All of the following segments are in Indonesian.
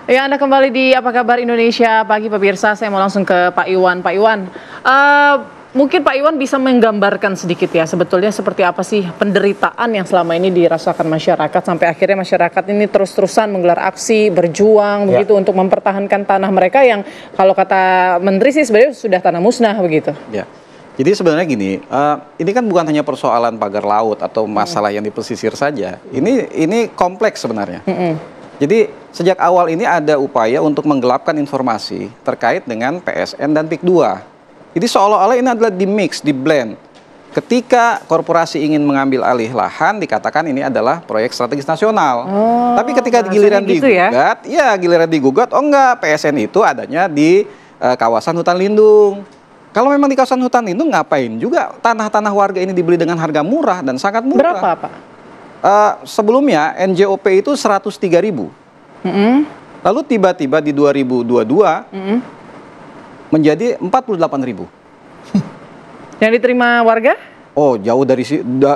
Ya, Anda kembali di Apa Kabar Indonesia Pagi pemirsa. Saya mau langsung ke Pak Iwan. Pak Iwan, mungkin Pak Iwan bisa menggambarkan sedikit ya sebetulnya seperti apa sih penderitaan yang selama ini dirasakan masyarakat sampai akhirnya masyarakat ini terus-terusan menggelar aksi, berjuang begitu untuk mempertahankan tanah mereka yang kalau kata Menteri sih sebenarnya sudah tanah musnah begitu. Ya. Jadi sebenarnya gini, ini kan bukan hanya persoalan pagar laut atau masalah yang di pesisir saja. Ini kompleks sebenarnya. Jadi sejak awal ini ada upaya untuk menggelapkan informasi terkait dengan PSN dan PIK 2. Jadi seolah-olah ini adalah di-mix, di-blend. Ketika korporasi ingin mengambil alih lahan, dikatakan ini adalah proyek strategis nasional. Tapi ketika giliran gitu digugat, giliran digugat, oh enggak, PSN itu adanya di kawasan hutan lindung. Kalau memang di kawasan hutan lindung, ngapain juga tanah-tanah warga ini dibeli dengan harga murah dan sangat murah. Berapa, Pak? Sebelumnya NJOP itu 103.000. Lalu tiba-tiba di 2022 menjadi 48.000. Yang diterima warga? Oh, jauh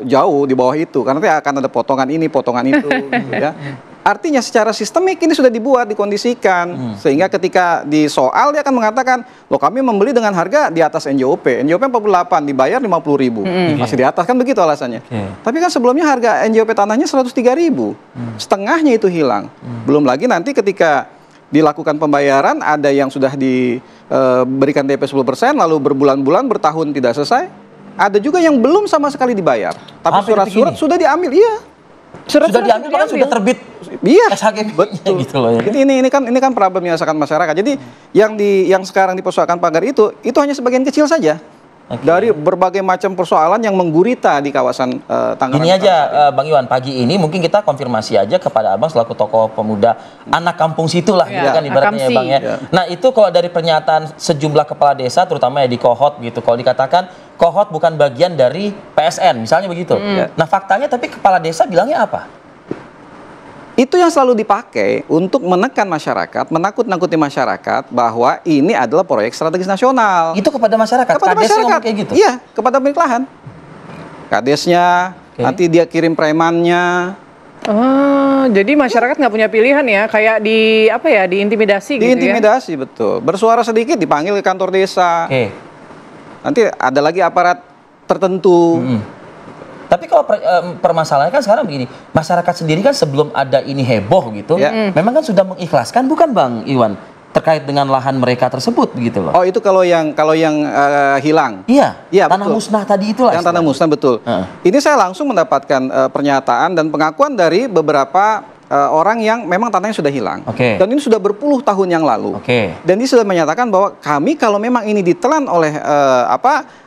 jauh di bawah itu. Karena nanti akan ada potongan ini, potongan itu, gitu ya. Artinya secara sistemik ini sudah dibuat, dikondisikan. Sehingga ketika disoal dia akan mengatakan, loh kami membeli dengan harga di atas NJOP. NJOP 48, dibayar 50.000. Masih di atas kan begitu alasannya. Tapi kan sebelumnya harga NJOP tanahnya 103.000. Setengahnya itu hilang. Belum lagi nanti ketika dilakukan pembayaran, ada yang sudah diberikan DP 10%, lalu berbulan-bulan, bertahun tidak selesai. Ada juga yang belum sama sekali dibayar. Tapi surat-surat sudah diambil, iya. Sudah diambil, bahkan sudah terbit. Iya, SHG betul. Gitu loh, ya. Jadi ini kan problem yang dirasakan masyarakat. Jadi yang sekarang dipersoalkan pagar itu hanya sebagian kecil saja. Dari berbagai macam persoalan yang menggurita di kawasan Tangerang. Ini aja Bang Iwan, pagi ini mungkin kita konfirmasi aja kepada Abang selaku tokoh pemuda anak kampung situ lah, gitu kan ibaratnya ya Bang ya. Nah itu kalau dari pernyataan sejumlah kepala desa, terutama ya di Kohot gitu, kalau dikatakan Kohot bukan bagian dari PSN, misalnya begitu. Nah faktanya tapi kepala desa bilangnya apa? Itu yang selalu dipakai untuk menekan masyarakat, menakut-nakuti masyarakat bahwa ini adalah proyek strategis nasional. Itu kepada masyarakat? Kepada masyarakat, kayak gitu? Iya, kepada pemilik lahan. Kadesnya, nanti dia kirim premannya. Oh, jadi masyarakat nggak punya pilihan ya, kayak diintimidasi gitu ya? Diintimidasi, betul. Bersuara sedikit dipanggil ke kantor desa. Nanti ada lagi aparat tertentu. Tapi kalau permasalahannya kan sekarang begini, masyarakat sendiri kan sebelum ada ini heboh gitu, memang kan sudah mengikhlaskan, bukan Bang Iwan, terkait dengan lahan mereka tersebut begitu loh. Oh itu kalau yang hilang. Iya, tanah betul. musnah tadi itulah. Yang tanah musnah, betul. Ini saya langsung mendapatkan pernyataan dan pengakuan dari beberapa orang yang memang tanahnya sudah hilang. Dan ini sudah berpuluh tahun yang lalu. Dan dia sudah menyatakan bahwa kami kalau memang ini ditelan oleh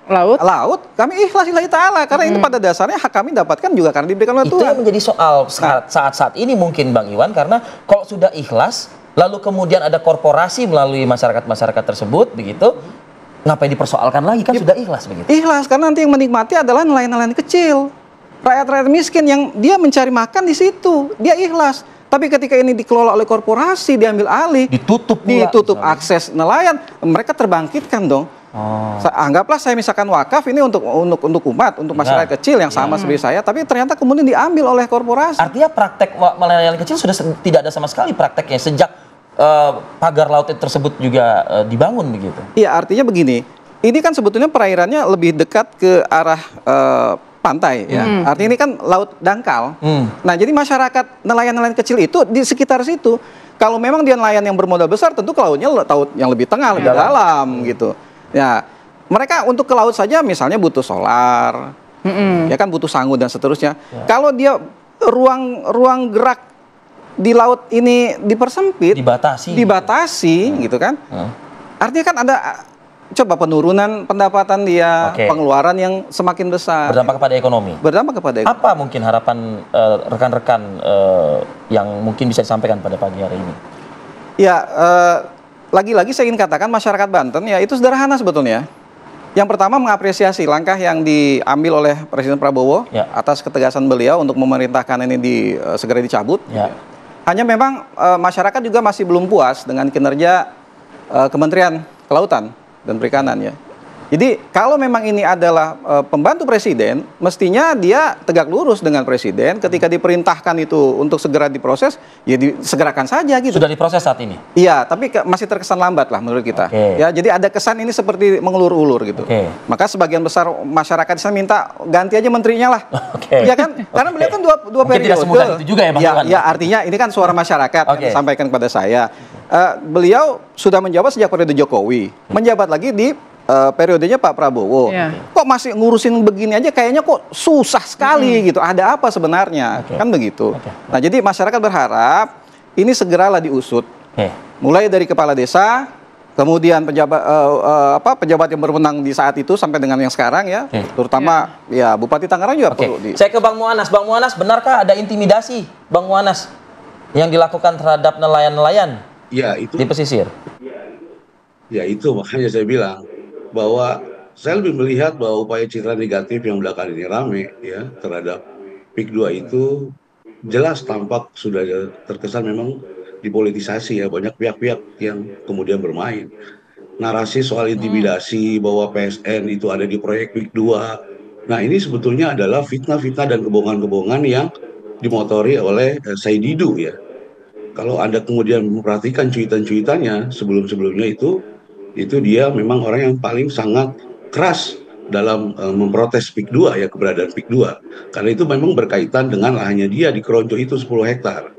laut, kami ikhlas lillahi ta'ala. Karena ini pada dasarnya hak kami dapatkan juga karena diberikan oleh Tuhan. Itu yang menjadi soal saat ini mungkin Bang Iwan, karena kalau sudah ikhlas, lalu kemudian ada korporasi melalui masyarakat-masyarakat tersebut, begitu, ngapain dipersoalkan lagi, kan sudah ikhlas begitu. Ikhlas, karena nanti yang menikmati adalah nelayan-nelayan kecil. Rakyat-rakyat miskin yang dia mencari makan di situ, dia ikhlas. Tapi ketika ini dikelola oleh korporasi, diambil alih, ditutup akses nelayan, mereka terbangkitkan dong. Anggaplah saya misalkan wakaf ini untuk umat, untuk masyarakat kecil yang sama seperti saya, tapi ternyata kemudian diambil oleh korporasi. Artinya praktek nelayan kecil sudah tidak ada sama sekali prakteknya sejak pagar laut tersebut juga dibangun begitu. Iya, artinya begini, ini kan sebetulnya perairannya lebih dekat ke arah pantai ya. Artinya ini kan laut dangkal. Nah, jadi masyarakat nelayan-nelayan kecil itu di sekitar situ, kalau memang dia nelayan yang bermodal besar, tentu ke lautnya laut yang lebih tengah, lebih dalam gitu. Ya, mereka untuk ke laut saja misalnya butuh solar, ya kan butuh sangu dan seterusnya. Kalau dia ruang gerak di laut ini dipersempit, dibatasi gitu kan. Artinya kan ada coba penurunan pendapatan dia, pengeluaran yang semakin besar. Berdampak kepada ekonomi. Berdampak kepada ekonomi. Apa mungkin harapan rekan-rekan yang mungkin bisa disampaikan pada pagi hari ini? Ya, lagi-lagi saya ingin katakan masyarakat Banten ya itu sederhana sebetulnya. Yang pertama mengapresiasi langkah yang diambil oleh Presiden Prabowo atas ketegasan beliau untuk memerintahkan ini segera dicabut. Hanya memang masyarakat juga masih belum puas dengan kinerja Kementerian Kelautan dan Perikanan ya. Jadi kalau memang ini adalah pembantu presiden, mestinya dia tegak lurus dengan presiden. Ketika diperintahkan itu untuk segera diproses, ya disegerakan saja gitu. Sudah diproses saat ini? Iya, tapi masih terkesan lambat lah menurut kita. Ya, jadi ada kesan ini seperti mengulur-ulur gitu. Maka sebagian besar masyarakat di sana minta ganti aja menterinya lah. Ya kan? Karena beliau kan dua periode. Tidak semudah itu juga ya Bang Iwan? Ya, artinya ini kan suara masyarakat yang disampaikan kepada saya. Beliau sudah menjabat sejak periode Jokowi, menjabat lagi di periodenya Pak Prabowo. Kok masih ngurusin begini aja kayaknya kok susah sekali gitu. Ada apa sebenarnya? Kan begitu. Nah, jadi masyarakat berharap ini segeralah diusut. Mulai dari kepala desa, kemudian pejabat yang berwenang di saat itu sampai dengan yang sekarang ya. Terutama ya Bupati Tangerang juga perlu Saya ke Bang Muanas. Bang Muanas, benarkah ada intimidasi Bang Muanas yang dilakukan terhadap nelayan-nelayan di pesisir? Ya itu makanya saya bilang bahwa saya lebih melihat bahwa upaya citra negatif yang belakangan ini rame ya terhadap PIK 2 itu jelas tampak sudah terkesan memang dipolitisasi ya, banyak pihak-pihak yang kemudian bermain. Narasi soal intimidasi bahwa PSN itu ada di proyek PIK 2. Nah, ini sebetulnya adalah fitnah-fitnah dan kebohongan-kebohongan yang dimotori oleh Said Didu ya. Kalau Anda kemudian memperhatikan cuitan-cuitannya sebelum-sebelumnya itu dia memang orang yang paling sangat keras dalam memprotes PIK 2 ya, keberadaan PIK 2. Karena itu memang berkaitan dengan lahannya dia di Kronjo itu 10 hektar.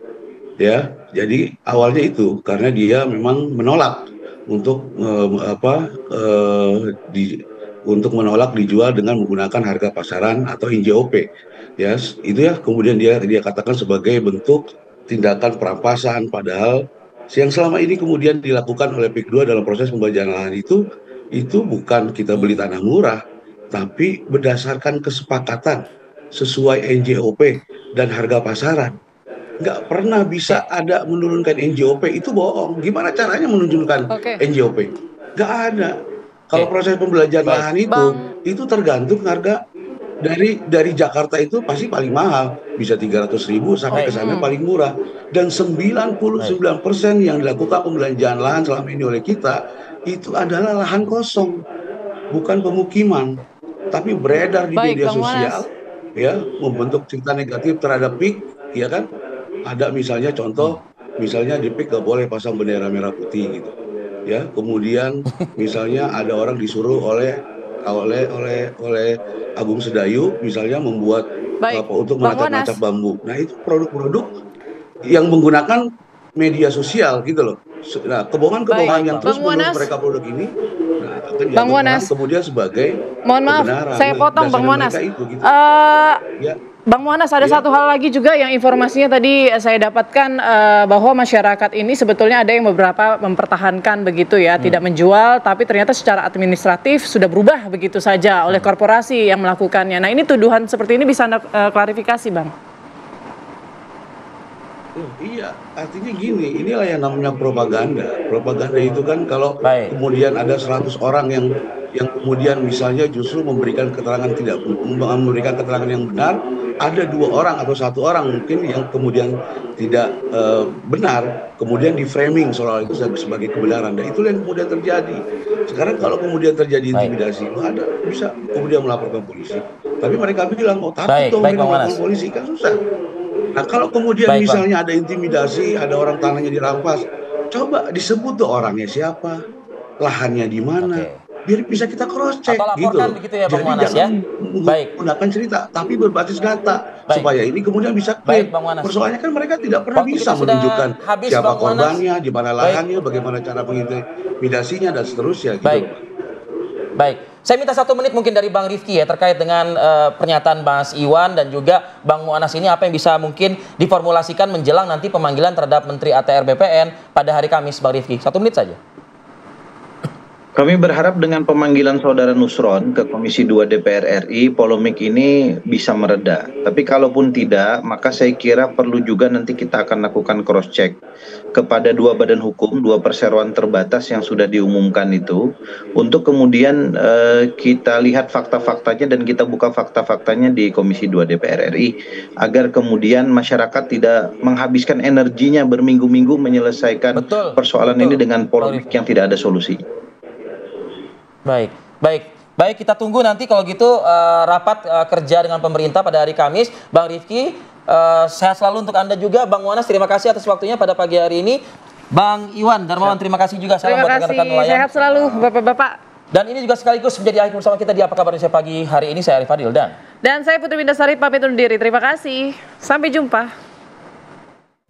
Ya, jadi awalnya itu karena dia memang menolak untuk untuk menolak dijual dengan menggunakan harga pasaran atau NJOP. Ya, itu ya kemudian dia katakan sebagai bentuk tindakan perampasan, padahal yang selama ini kemudian dilakukan oleh PIK 2 dalam proses pembagian lahan itu bukan kita beli tanah murah, tapi berdasarkan kesepakatan sesuai NJOP dan harga pasaran. Nggak pernah bisa ada menurunkan NJOP, itu bohong. Gimana caranya menurunkan NJOP? Nggak ada. Kalau proses pembelajaran lahan itu tergantung harga dari Jakarta itu pasti paling mahal, bisa 300.000 sampai ke sana paling murah. Dan 99% yang dilakukan pembelanjaan lahan selama ini oleh kita itu adalah lahan kosong, bukan pemukiman, tapi beredar di media sosial ya, membentuk cerita negatif terhadap PIK, ya kan? Ada misalnya contoh, misalnya di PIK gak boleh pasang bendera merah putih gitu. Ya, kemudian misalnya ada orang disuruh oleh Agung Sedayu misalnya membuat untuk melacak-lacak bambu. Nah, itu produk-produk yang menggunakan media sosial gitu loh. Nah, kebohongan-kebohongan yang terus menerus mereka produk ini Bang Muanas kemudian sebagai mohon maaf, saya potong Bang Muanas. Bang Muanas, ada satu hal lagi juga yang informasinya tadi saya dapatkan bahwa masyarakat ini sebetulnya ada yang beberapa mempertahankan begitu ya, tidak menjual, tapi ternyata secara administratif sudah berubah begitu saja oleh korporasi yang melakukannya. Nah, ini tuduhan seperti ini bisa Anda klarifikasi, Bang? Iya, artinya gini, inilah yang namanya propaganda. Propaganda itu kan kalau kemudian ada 100 orang yang kemudian misalnya justru memberikan keterangan yang benar, ada 2 orang atau 1 orang mungkin yang kemudian tidak benar, kemudian di framing soal itu sebagai kebenaran. Dan itulah yang kemudian terjadi. Sekarang kalau kemudian terjadi intimidasi, ada bisa kemudian melaporkan polisi. Tapi mereka bilang, takut dong melaporkan polisi, kan susah. Nah, kalau kemudian misalnya ada intimidasi, ada orang tanahnya dirampas, coba disebut tuh orangnya siapa, lahannya di mana, biar bisa kita cross check gitu. Ya, Bang Muanas, jangan menggunakan cerita, tapi berbasis data supaya ini kemudian bisa clear. Persoalannya kan mereka tidak pernah bisa menunjukkan siapa korbannya, di mana lahannya, bagaimana cara mengintimidasinya dan seterusnya. Gitu. Baik. Saya minta 1 menit mungkin dari Bang Rifki ya terkait dengan pernyataan Mas Iwan dan juga Bang Muanas ini, apa yang bisa mungkin diformulasikan menjelang nanti pemanggilan terhadap Menteri ATR BPN pada hari Kamis, Bang Rifki. 1 menit saja. Kami berharap dengan pemanggilan Saudara Nusron ke Komisi 2 DPR RI, polemik ini bisa mereda. Tapi kalaupun tidak, maka saya kira perlu juga nanti kita akan lakukan cross-check kepada 2 badan hukum, 2 perseroan terbatas yang sudah diumumkan itu, untuk kemudian kita lihat fakta-faktanya dan kita buka fakta-faktanya di Komisi 2 DPR RI, agar kemudian masyarakat tidak menghabiskan energinya berminggu-minggu menyelesaikan persoalan ini dengan polemik yang tidak ada solusinya. Baik. Baik, kita tunggu nanti kalau gitu rapat kerja dengan pemerintah pada hari Kamis. Bang Rifki, sehat selalu untuk Anda juga. Bang Muanas, terima kasih atas waktunya pada pagi hari ini. Bang Iwan Darmawan, terima kasih juga. Salam buat rekan-rekan nelayan. Sehat selalu Bapak-bapak. Dan ini juga sekaligus menjadi akhir bersama kita di Apa Kabar Indonesia pagi hari ini. Saya Arif Fadil dan saya Putri Windasari pamit undur diri. Terima kasih. Sampai jumpa.